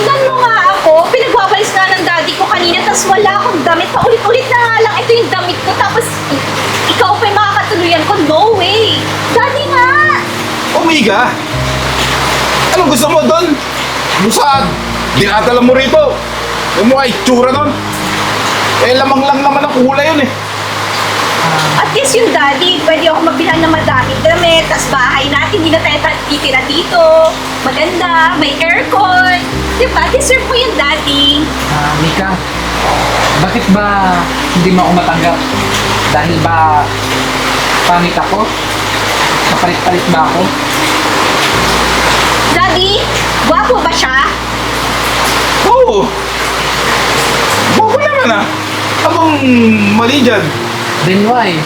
Tingnan mo nga ako, pinagwawalis na ng daddy ko kanina, tapos wala akong damit. Paulit-ulit na nga lang, ito yung damit ko, tapos ikaw pa yung makakatuluyan ko. No way! Daddy nga! Omega! Anong gusto mo doon? Ano saan? Dinadala mo rito. Yung mukha itsura nun. Eh, lamang lang naman ang kulay yun eh. At least yung daddy, pwede ako mabilhan ng madaming damit, tapos bahay natin, hindi na tayo titira dito. Maganda, may aircon. Diba? Deserve mo yung daddy. Mika, bakit ba hindi mo ako matanggap? Dahil ba pangit ako? Kapalit-palit ba ako? Daddy, gwapo ba siya? Oo. Bago naman ah. Abang mali dyan. Then why?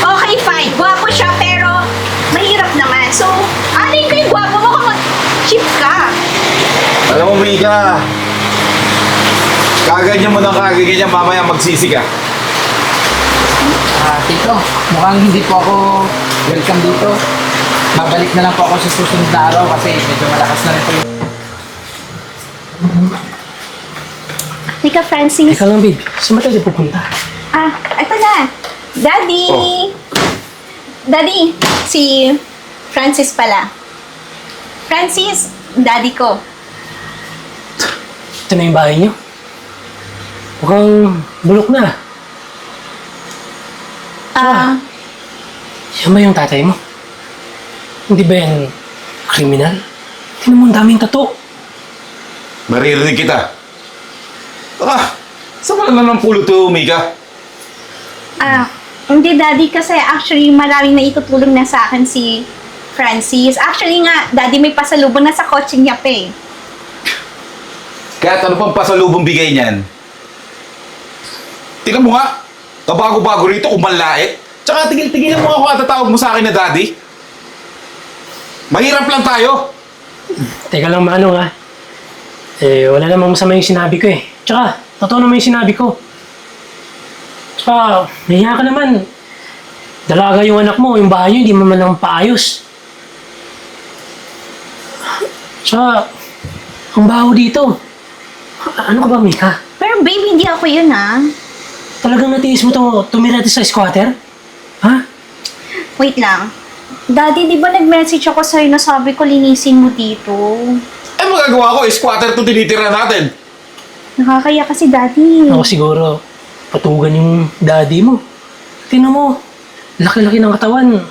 Okay, fine. Gwapo siya, pero mahirap naman. So, anin ko yung gwapo mo kung mag-chip ka. Alam mo, Mika. Kaganyan mo ng kaganyan, mamaya magsisi ka. Tito, mukhang hindi po ako welcome dito. Babalik na lang po ako sa susunod na araw kasi medyo malakas na rin po yung... Nika, Francis. Teka lang, babe. Saan ba tayo pupunta? Eto na. Daddy! Oh. Daddy, si Francis pala. Francis, daddy ko. Ito na yung bahay niyo. Mukhang bulok na. Siya ba yung tatay mo? Hindi ba yan kriminal? Tingnan mo ang daming tato. Maririnig kita. Saan ka naman ng pulo to, Mika? Hindi daddy kasi actually maraming naitutulong na sa akin si Francis. Actually nga, daddy may pasalubong na sa kotse niya pa eh. Kahit ano pang pasalubong bigay niyan. Tingnan mo nga, kabago-bago rito, kumanlait. Tsaka tigil-tigilan mo ako at tatawag mo sa akin na daddy. Mahirap lang tayo. Teka lang, Manong ha. Wala namang masama yung sinabi ko eh. Tsaka, totoo naman yung sinabi ko. Tsaka, nahiya ka naman. Dalaga yung anak mo, yung bahay niyo, hindi mo man lang paayos. Tsaka, ang baho dito. Ano ka ba, Mika? Pero babe, hindi ako yun Talagang natiis mo tumira sa squatter? Ha? Wait lang. Daddy, di ba nag-message ako sa'yo na sabi ko linisin mo dito? Eh, magagawa ko, squatter to tinitira natin. Nakakaya kasi daddy. Ako siguro, patugan yung daddy mo. Tingnan mo, laki-laki ng katawan.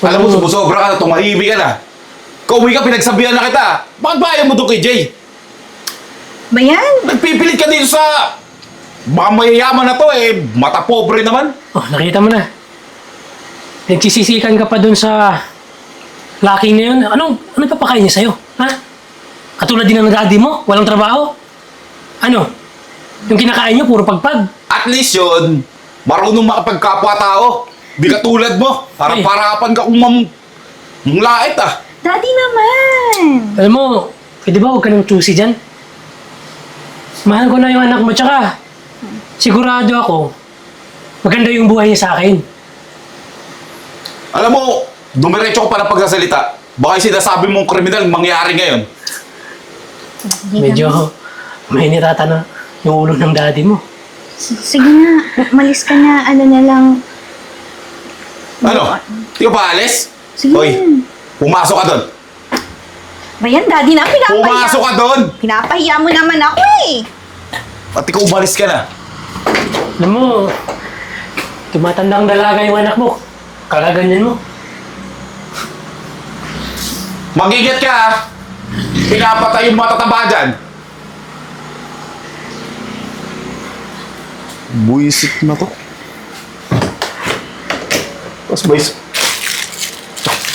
Alam mo, sumusobra ka na, tumahimik ka na. Kung ka, pinagsabihan na kita. Bakit ba ayaw mo doon kay Jay? Ba yan? Nagpipilit ka dito sa... Baka mayayaman na to eh, mata pobre naman. Oh, nakita mo na. Nagsisisikan ka pa dun sa laki na yun. Anong papakain niya sa'yo? Ha? Katulad din ng daddy mo? Walang trabaho? Ano? Yung kinakain niyo, puro pagpag. At least yun, marunong makapagkapwa-tao. Di ka tulad mo. Ay. Para-parapan ka kung lait ah. Daddy naman. Alam mo, pwede ba huwag ka nang choosy dyan? Mahal ko na yung anak mo, tsaka sigurado ako, maganda yung buhay niya sa akin. Alam mo, dumiretso ko pa ng pagsasalita. Baka yung sinasabi mong kriminal mangyari ngayon. Medyo mainit ata na yung ulo ng daddy mo. Sige na, malis ka na, ano na lang. Ano? Di ka pa alis? Sige Hoy, na. pumasok ka doon. Ba yan, daddy na, pinapahiya. Pumasok ka doon! Pinapahiya mo naman ako eh. At ikaw umalis ka na. Alam mo, tumatanda ang dalaga yung anak mo. Kakaganyan mo. Magigit ka ah. Pinapatay yung matataba dyan. Buisit na to. Tapos ba yung...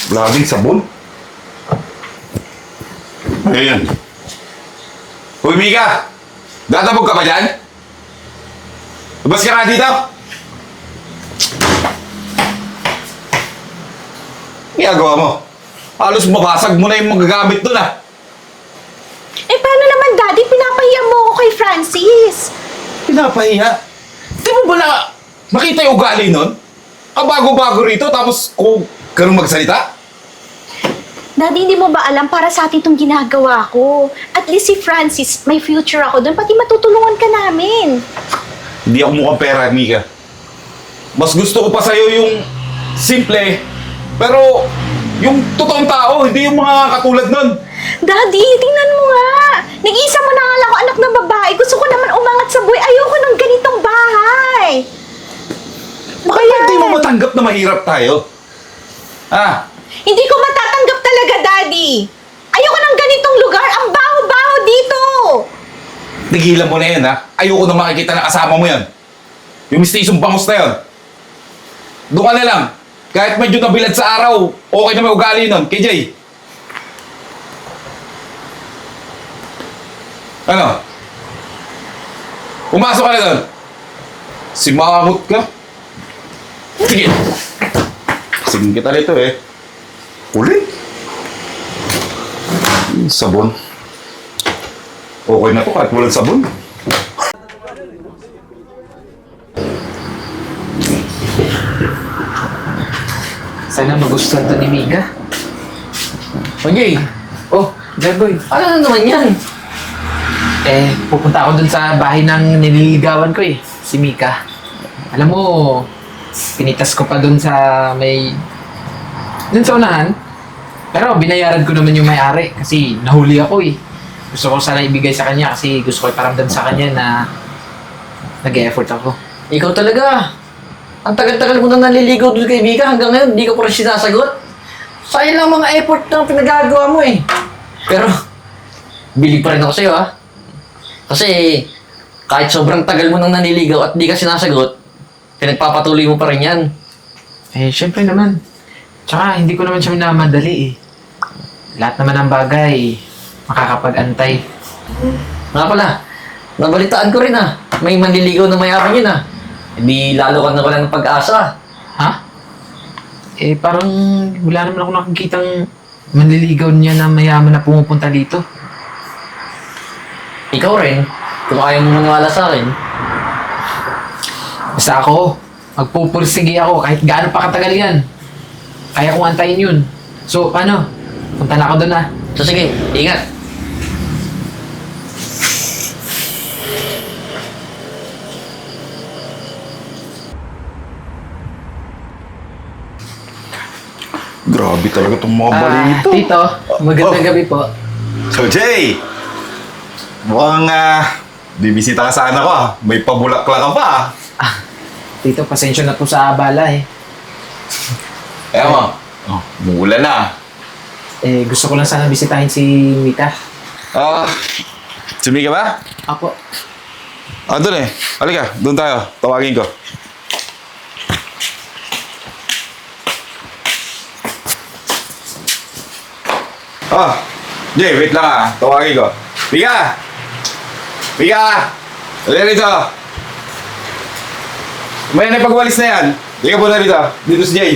Labing sabon? Ayan. Uy, Mika! Dadabog ka ba dyan? Labas ka na dito! Ginagawa mo? Halos mabasag mo na yung magagamit doon ah. Eh, paano naman, daddy? Pinapahiya mo ako kay Francis. Pinapahiya? Di mo ba nakita yung ugali nun? Ang bago-bago rito tapos kung ganun magsalita? Daddy, hindi mo ba alam para sa atin itong ginagawa ko? At least si Francis, may future ako doon, pati matutulungan ka namin. Hindi ako mukhang pera, Mika. Mas gusto ko pa sa'yo yung simple, pero yung totoong tao, hindi yung mga katulad nun. Daddy, tingnan mo nga. Nag-iisa mo na nga lang ako anak ng babae. Gusto ko naman umangat sa buhay. Ayoko ng ganitong bahay. Kaya hindi mo matanggap na mahirap tayo. Ah, Hindi ko matatanggap talaga, Daddy. Ayoko ng ganitong lugar. Ang baho-baho dito. tigilan mo na yan, ha? Ayoko na makikita na kasama mo yan. Yung mistisong bangus na yan. Doon ka na lang. Kahit medyo nabilad sa araw, okay na may ugali nun. KJ. Ano? Pumasok ka na doon. Simangot ka. Sige. Kasing kita nito eh. Ulit. Sabon. Okay na to kahit walang sabon. Sana magustuhan to ni Mika. Okay. Oh, Jeboy. Ano na naman yan? Pupunta ako dun sa bahay ng nililigawan ko si Mika. Alam mo, pinitas ko pa dun sa dun sa unahan. Pero binayaran ko naman yung may-ari kasi nahuli ako Gusto ko sana ibigay sa kanya kasi gusto ko iparamdam sa kanya na nag-e-effort ako. Ikaw talaga. Ang tagal-tagal mo na naliligaw doon kay Mika hanggang ngayon, di ka pa rin sinasagot. Sayang lang mga effort na pinagagawa mo Pero, bili pa rin ako sa'yo Kasi, kahit sobrang tagal mo nang nanliligaw at di ka sinasagot, pinagpapatuloy mo pa rin yan. Syempre naman. Tsaka hindi ko naman siya minamadali Lahat naman ng bagay, makakapag-antay. Nga pala, nabalitaan ko rin may manliligaw na mayroon yun Di lalo ka na wala ng pag-asa. Ha? Parang wala naman ako nakikitang manliligaw niya na mayaman na pumupunta dito. Ikaw rin, kung ayaw mo maniwala sa akin. Basta ako, magpupursige ako kahit gaano pa katagal yan. Kaya kong antayin yun. So, paano? Punta na ako doon So sige, ingat. Grabe talaga itong mga balito. Tito, magandang gabi po. So, Jay! Mukhang bibisita ka sa anak ko May pabulaklak ka pa Tito, pasensya na po sa abala Ewan mo. Oh, mula na. Gusto ko lang sana bisitahin si Mika. Sumi ka ba? Apo. Doon Halika, doon tayo. Tawagin ko. Jay, wait lang Tawagin ko. Mika! Mika! Halika rito. May pagwalis na yan. Halika po na rito. Dito si Jay.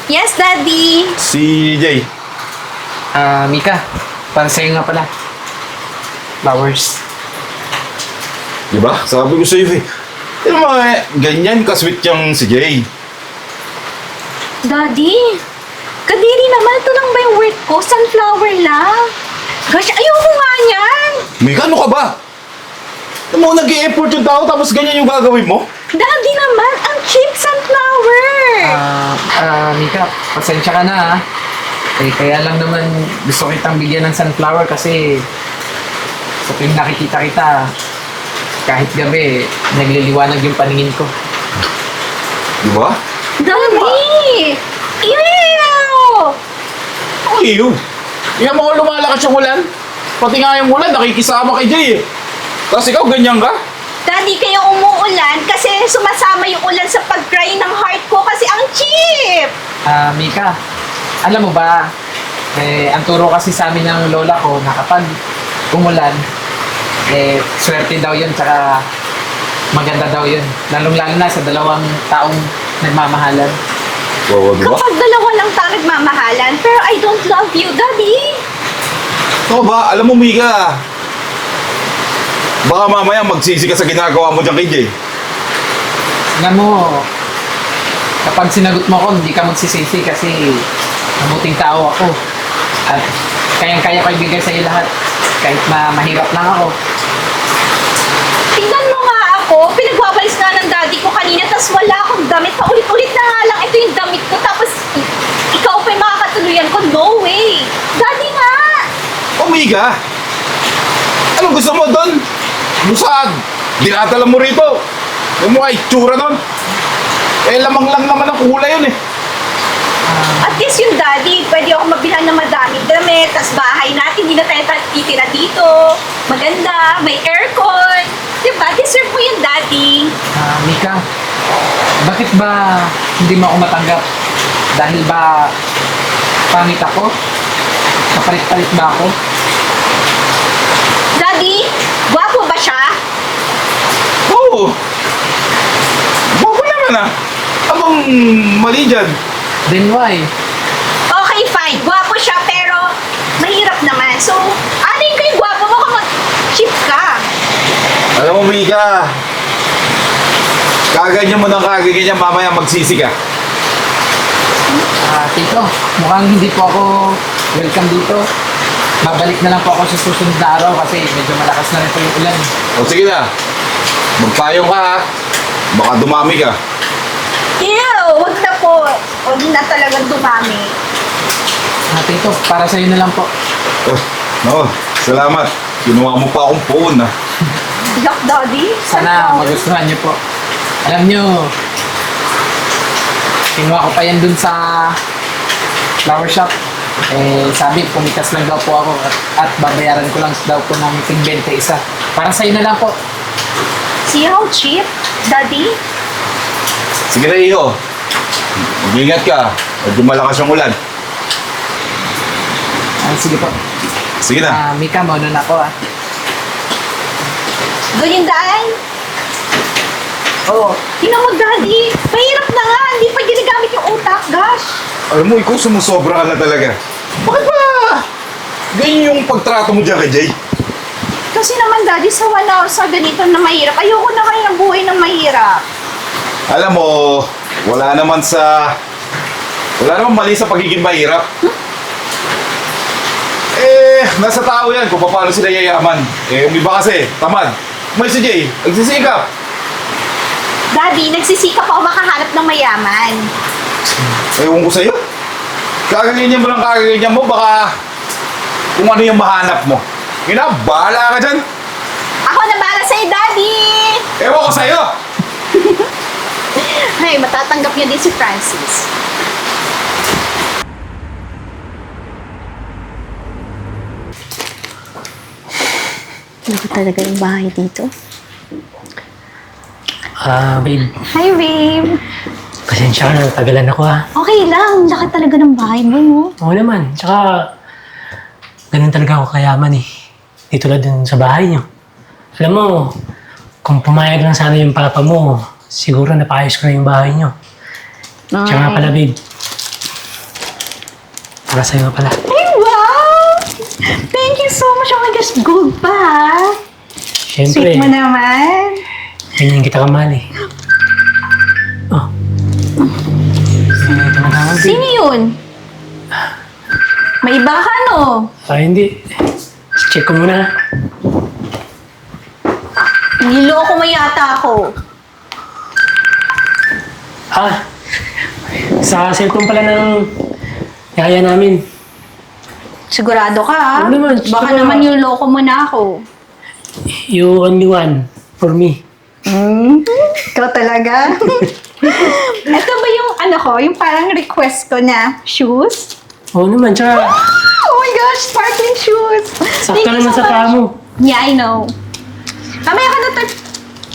Yes, Daddy. Si Jay. Mika, para sa'yo nga pala. Flowers. Diba? Sabi ko sa'yo Pero mga ganyan ka-sweet yung si Jay. Daddy, kadiri naman. Ito lang ba yung work ko? Sunflower lang. Gosh, ayoko nga yan. Mika, ano ka ba? Alam mo, nag-i-effort yung tao tapos ganyan yung gagawin mo? Daddy naman, ang cheap sunflower. Mika, pasensya ka na kaya lang naman gusto kitang bigyan ng sunflower kasi sa tuwing nakikita kita, kahit gabi, nagliliwanag yung paningin ko. Diba? Daddy! Ew! Ay, yun. Yan mga lumalakas yung ulan. Pati nga yung ulan, nakikisama kay Jay Tapos ikaw, ganyan ka? Daddy, kaya umuulan kasi sumasama yung ulan sa pag-cry ng heart ko kasi ang cheap! Mika, alam mo ba, ang turo kasi sa amin ng lola ko na kapag umulan, swerte daw yun, tsaka maganda daw yun. Lalong-lalo na sa dalawang taong nagmamahalan. Oo, diba? Kapag dalawa lang tayo nagmamahalan, pero I don't love you, Daddy! Ito ba? Alam mo, Mika, baka mamaya magsisi ka sa ginagawa mo dyan kay Jay. Alam mo, kapag sinagot mo ako, hindi ka magsisisi kasi mabuting tao ako. At kayang-kaya ko ibigay sa'yo lahat. Kahit mahirap lang ako. Tingnan mo nga ako, pinagwawalis nga ng daddy ko kanina, tapos wala akong damit. Paulit-ulit na nga lang, ito yung damit ko, tapos ikaw pa yung makakatuluyan ko. No way! Daddy nga! Omega! Anong gusto mo doon? Saan? Dinatala mo rito. Yung mga itsura doon. Eh, lamang lang naman ang kulay yun eh. At least yung daddy, pwede ako mabilhan ng madaming damit, tas bahay natin, hindi na tayo titira dito. Maganda, may aircon. Diba? Deserve mo yung daddy. Mika, bakit ba hindi mo ako matanggap? Dahil ba pangit ako? Kapalit-palit ba ako? Daddy, gwapo ba siya? Oo. Bago naman ah. Abang mali dyan. Then why? Okay, fine. Gwapo siya, pero mahirap naman. So, anin ko yung gwapo mo kung mag-cheap ka. Alam mo, Mika. Kaganyan mo ng kaganyan, mamaya magsisi ka. Tito, mukhang hindi po ako welcome dito. Babalik na lang po ako sa susunod na araw kasi medyo malakas na rin po yung ulan. O sige na. Magpayong ka ha. Baka dumami ka. Ew, wag na po. Wag na talagang dumami. Tito, para sa'yo na lang po. Oh, no, salamat. Kinuha mo pa akong phone ha. Yuck, daddy. Sana magustuhan niyo po. Alam niyo, kinuha ko pa yan dun sa flower shop. Eh, sabi, pumitas lang daw po ako at babayaran ko lang daw po ng tig-21. Para sa'yo na lang po. See how cheap, daddy? Sige na, Iho. Mag-ingat ka. Medyo malakas yung ulan. Sige po. Sige na. Mika, mauna na ako Doon yung daan? Oo. Tingnan mo, daddy. Mahirap na nga. Hindi pa ginagamit yung utak. Gosh. Alam mo, ikaw sumusobra ka na talaga. Bakit ba? Ganyan yung pagtrato mo dyan kay Jay. Kasi naman, daddy, sawa na ako sa ganito na mahirap. Ayoko na kayo ng buhay ng mahirap. Alam mo, wala naman mali sa pagiging mahirap. Eh, nasa tao yan kung paano sila yayaman. Eh, yung iba kasi, tamad. May si Jay, nagsisikap. Daddy, nagsisikap ako makahanap ng mayaman. Ewan ko sa'yo. Kakaganyan mo lang kakaganyan mo, baka kung ano yung mahanap mo. Bahala ka dyan. Ako na bahala sa'yo, daddy! Ewan ko sa'yo. Ay, matatanggap niya din si Francis. Ano ba talaga yung bahay dito? Babe, Hi, babe! pasensya ka na, natagalan ako Okay lang, laki talaga ng bahay mo, no? Oo naman, tsaka ganun talaga ako kayaman eh. Di tulad dun sa bahay niyo. Alam mo, kung pumayag lang sana yung papa mo, siguro napayos ko na yung bahay niyo. Tsaka nga pala, babe. Para sa'yo nga pala. Ay, wow! Thank you so much. Oh my gosh, gold pa, ha? Siyempre, Sweet mo naman. ganyan kita kamahal eh. Oh. Sino yung tumatawag, babe? Sino yun? May iba ka, no? Hindi. Check ko muna. Niloko mo yata ako. Sa cellphone pala ng yaya namin. Sigurado ka, ha? Oo naman, Baka siguro. naman yung loko mo na ako. You only one for me. Ikaw talaga? Ito ba yung yung parang request ko na shoes? Oo naman, tsaka Oh my gosh, sparkling shoes! sakto naman sa paa mo. Yeah, I know. Mamaya ko na ito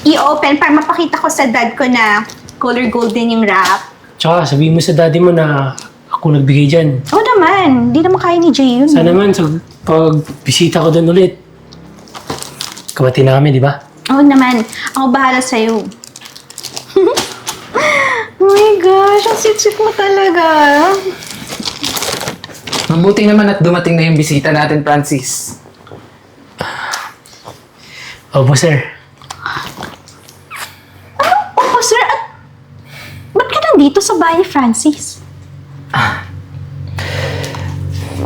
i-open para mapakita ko sa dad ko na color golden yung wrap. Tsaka sabihin mo sa daddy mo na ako nagbigay dyan. Oo naman, hindi naman kaya ni Jay yun. Sana naman, pag bisita ko doon ulit, kabati na kami, di ba? Oo naman, ako bahala sa'yo. Oh my gosh, ang sweet-sweet mo talaga. Mabuti naman at dumating na yung bisita natin, Francis. Opo, sir. Opo, sir, at ba't ka nandito sa bahay ni Francis?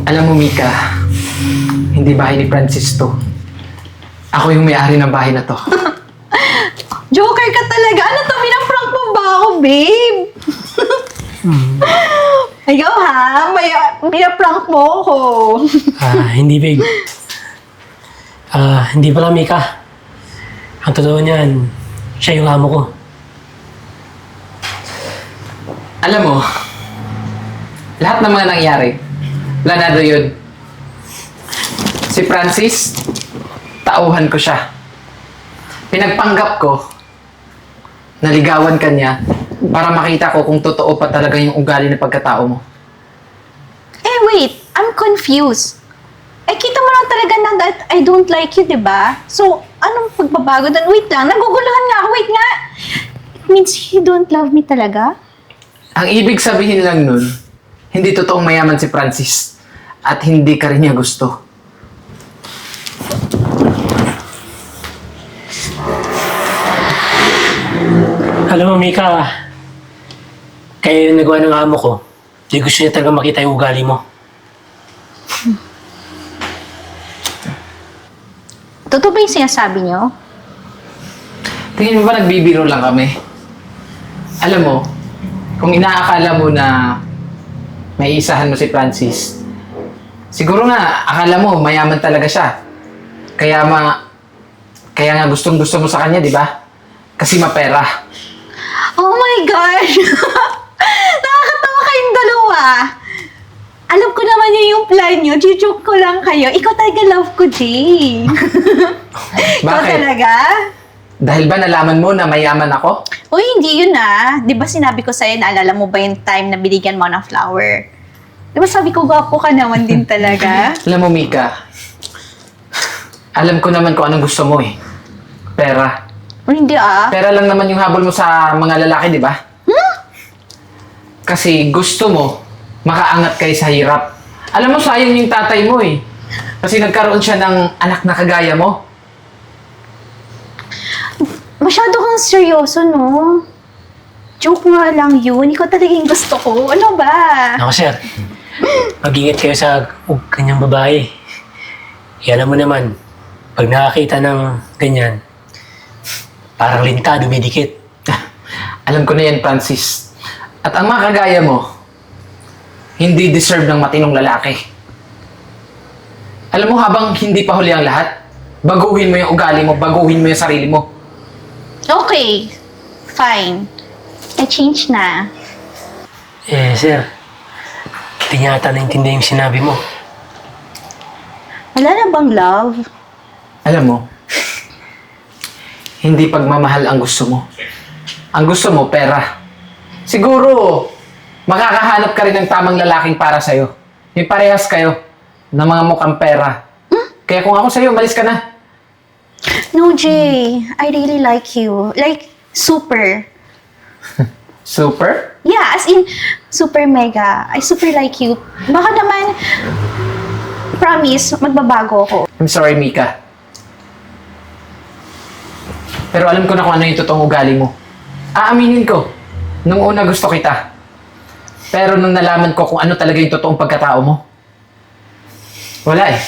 Alam mo, Mika, hindi bahay ni Francis to. Ako yung may-ari ng bahay na to. Joker ka talaga. Ano to? Pinaprank mo ba ako, babe? Ikaw ha? Pinaprank mo ako. Hindi, babe. Hindi pala, Mika. Ang totoo niyan, siya yung amo ko. Alam mo, lahat ng mga nangyari, planado yun. Si Francis, tauhan ko siya. Pinagpanggap ko, naligawan ka niya para makita ko kung totoo pa talaga yung ugali na pagkatao mo. Eh, wait. I'm confused. Eh, kita mo lang talaga na that I don't like you, diba? So, anong pagbabago doon? Wait lang. Naguguluhan nga ako. Wait nga. It means you don't love me talaga? Ang ibig sabihin lang nun, hindi totoong mayaman si Francis at hindi ka rin niya gusto. Alam mo, Mika, kaya yung nagawa ng amo ko, di gusto niya talaga makita yung ugali mo. Totoo ba yung sinasabi niyo? Tingin mo ba nagbibiro lang kami? Alam mo, kung inaakala mo na may isahan mo si Francis, siguro nga, akala mo mayaman talaga siya. Kaya nga gustong-gusto mo sa kanya, di ba? Kasi mapera. Oh my gosh! Nakakatawa kayong dalawa. Alam ko naman yung plan nyo. Joke ko lang kayo. Ikaw talaga love ko, Jay. Ikaw Bakit? talaga? Dahil ba nalaman mo na mayaman ako? Uy, hindi yun ah. Di ba sinabi ko sa'yo, naalala mo ba yung time na binigyan mo ng flower? Di ba sabi ko, gwapo ka naman din talaga? Alam mo, Mika, alam ko naman kung anong gusto mo eh. Pera. O hindi ah. Pera lang naman yung habol mo sa mga lalaki, di ba? Kasi gusto mo makaangat kayo sa hirap. Alam mo, sayang yung tatay mo eh. Kasi nagkaroon siya ng anak na kagaya mo. Masyado kang seryoso, no? Joke nga lang yun. Ikaw talaga yung gusto ko. Ano ba? Ako, sir, mag-ingat kayo sa kanyang babae. Alam mo naman, pag nakakita ng ganyan, parang linta, dumidikit. Alam ko na yan, Francis. At ang mga kagaya mo, hindi deserve ng matinong lalaki. Alam mo, habang hindi pa huli ang lahat, baguhin mo yung ugali mo, baguhin mo yung sarili mo. Okay. Fine. I change na. Sir, hindi niya ata naintindihan yung sinabi mo. Wala na bang love? Alam mo, hindi pagmamahal ang gusto mo. Ang gusto mo, pera. Siguro, makakahanap ka rin ng tamang lalaking para sa'yo. Yung parehas kayo ng mga mukhang pera. Kaya kung ako sa'yo, umalis ka na. No, Jay. I really like you. Like, super. Super? Yeah, as in, super mega. I super like you. Baka naman, promise, magbabago ako. I'm sorry, Mika. Pero alam ko na kung ano yung totoong ugali mo. Aaminin ko, nung una gusto kita. Pero nung nalaman ko kung ano talaga yung totoong pagkatao mo, wala eh.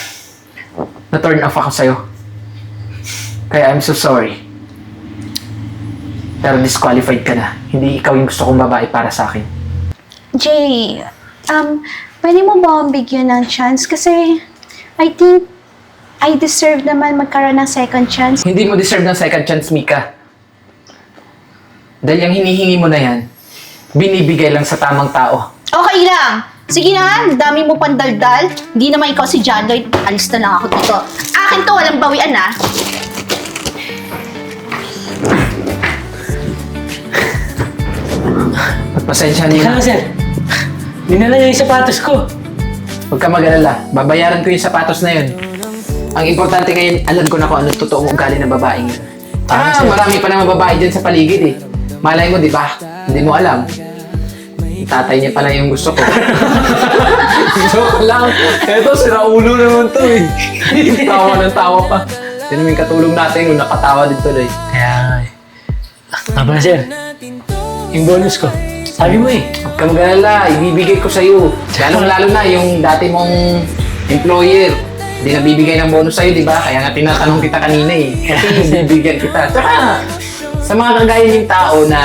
Na-turn off ako sa'yo. Kaya I'm so sorry. Pero disqualified ka na. Hindi ikaw yung gusto kong babae para sa akin. Jay, pwede mo ba akong bigyan ng chance? Kasi, I think, I deserve naman magkaroon ng second chance. Hindi mo deserve ng second chance, Mika. Dahil yung hinihingi mo na yan, binibigay lang sa tamang tao. Okay lang. Sige na, dami mo pang daldal. Hindi naman ikaw si John Lloyd. Alis na lang ako dito. Akin to, walang bawian ah. Pasensya niyo na. Ano, sir? Dinala niya yung sapatos ko. Huwag ka mag-alala. Babayaran ko yung sapatos na yun. Ang importante ngayon, alam ko na kung anong totoong ugali ng babaeng yun. Tama, sir. Marami pa naman babae dyan sa paligid eh. Malay mo, di ba? Hindi mo alam. Yung tatay niya pala yung gusto ko. Joke lang. Eto, siraulo naman to eh. Tawa ng tawa pa. Yan naman yung katulong natin nung nakatawa din tuloy. Kaya nga eh. Nga pala, sir. Yung bonus ko. Sabi mo eh. Huwag ka mag-alala, ibibigay ko sa'yo. Lalo na yung dati mong employer. Hindi nabibigay ng bonus sa'yo, di ba? Kaya nga tinatanong kita kanina eh. Kasi bibigyan kita. Tsaka, sa mga kagaya ng tao na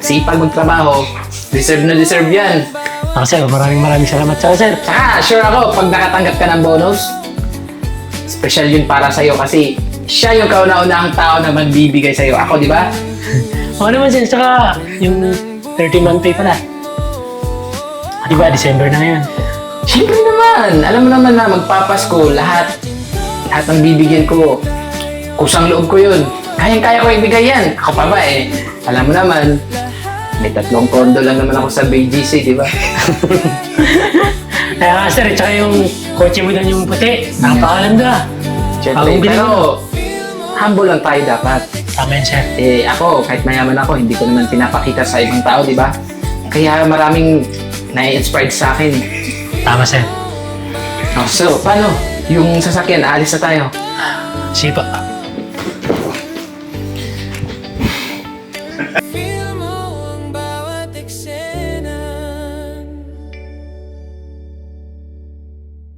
sipag magtrabaho, deserve na deserve yan. Ako sir, maraming salamat sa sir. Tsaka, sure ako, pag nakatanggap ka ng bonus, special yun para sa'yo kasi siya yung kauna-unahang tao na magbibigay sa'yo. Ako, di ba? Oo naman sir, saka yung 13-month pay pala. Di ba, December na ngayon. Siyempre naman, alam mo naman na magpapasko, lahat ng bibigyan ko, kusang loob ko yun. Kayang-kaya ko ibigay yan. Ako pa ba eh, alam mo naman, may 3 kondo lang naman ako sa BGC, di ba? Kaya nga sir, tsaka yung kotse mo doon yung puti. Nakapakalamda. Siyempre, Ang bilis pero humble lang tayo dapat. Tama yun sir. Eh ako, kahit mayaman ako, hindi ko naman pinapakita sa ibang tao, di ba? Kaya maraming nai-inspired sa akin. Tama sir. Oh, so, paano? Yung sasakyan, aalis na tayo. Sige po.